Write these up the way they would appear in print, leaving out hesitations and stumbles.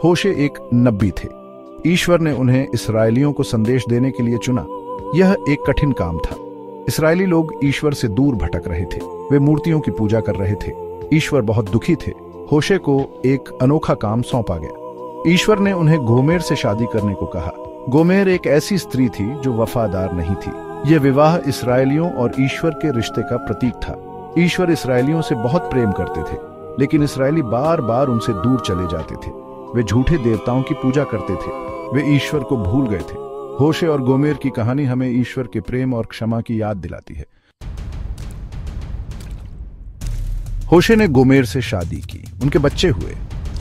होशे एक नबी थे। ईश्वर ने उन्हें इस्राएलियों को संदेश देने के लिए चुना। यह एक कठिन काम था। इस्राएली लोग ईश्वर से दूर भटक रहे थे। वे मूर्तियों की पूजा कर रहे थे। ईश्वर बहुत दुखी थे। होशे को एक अनोखा काम सौंपा गया। ईश्वर ने उन्हें गोमेर से शादी करने को कहा। गोमेर एक ऐसी स्त्री थी जो वफादार नहीं थी। यह विवाह इस्राएलियों और ईश्वर के रिश्ते का प्रतीक था। ईश्वर इस्राएलियों से बहुत प्रेम करते थे, लेकिन इस्राएली बार बार उनसे दूर चले जाते थे। वे झूठे देवताओं की पूजा करते थे। वे ईश्वर को भूल गए थे। होशे और गोमेर की कहानी हमें ईश्वर के प्रेम और क्षमा की याद दिलाती है। होशे ने गोमेर से शादी की। उनके बच्चे हुए,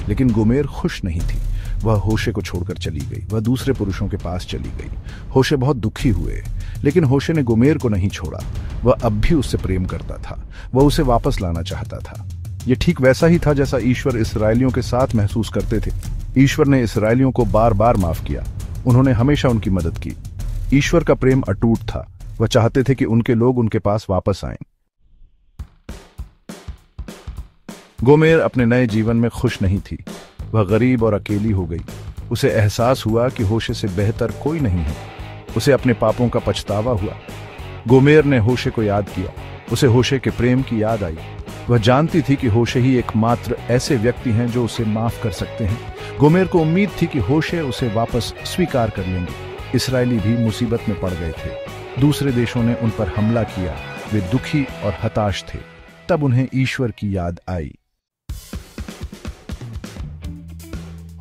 लेकिन गोमेर खुश नहीं थी। वह होशे को छोड़कर चली गई। वह दूसरे पुरुषों के पास चली गई। होशे बहुत दुखी हुए, लेकिन होशे ने गोमेर को नहीं छोड़ा। वह अब भी उससे प्रेम करता था। वह उसे वापस लाना चाहता था। यह ठीक वैसा ही था जैसा ईश्वर इस्राएलियों के साथ महसूस करते थे। ईश्वर ने इस्राएलियों को बार बार माफ किया। उन्होंने हमेशा उनकी मदद की। ईश्वर का प्रेम अटूट था। वह चाहते थे कि उनके लोग उनके पास वापस आएं। गोमेर अपने नए जीवन में खुश नहीं थी। वह गरीब और अकेली हो गई। उसे एहसास हुआ कि होशे से बेहतर कोई नहीं है। उसे अपने पापों का पछतावा हुआ। गोमेर ने होशे को याद किया। उसे होशे के प्रेम की याद आई। वह जानती थी कि होशे ही एकमात्र ऐसे व्यक्ति हैं जो उसे माफ कर सकते हैं। गोमेर को उम्मीद थी कि होशे उसे वापस स्वीकार कर लेंगे। इस्राएली भी मुसीबत में पड़ गए थे। दूसरे देशों ने उन पर हमला किया। वे दुखी और हताश थे। तब उन्हें ईश्वर की याद आई।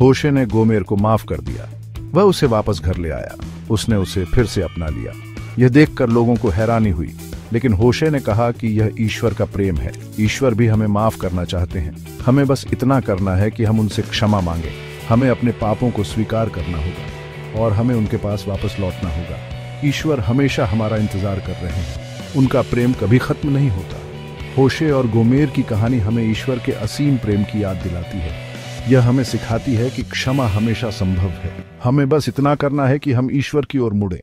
होशे ने गोमेर को माफ कर दिया। वह उसे वापस घर ले आया। उसने उसे फिर से अपना लिया। यह देखकर लोगों को हैरानी हुई, लेकिन होशे ने कहा कि यह ईश्वर का प्रेम है। ईश्वर भी हमें माफ करना चाहते हैं। हमें बस इतना करना है कि हम उनसे क्षमा मांगे। हमें अपने पापों को स्वीकार करना होगा और हमें उनके पास वापस लौटना होगा। ईश्वर हमेशा हमारा इंतजार कर रहे हैं। उनका प्रेम कभी खत्म नहीं होता। होशे और गोमेर की कहानी हमें ईश्वर के असीम प्रेम की याद दिलाती है। यह हमें सिखाती है कि क्षमा हमेशा संभव है। हमें बस इतना करना है कि हम ईश्वर की ओर मुड़ें।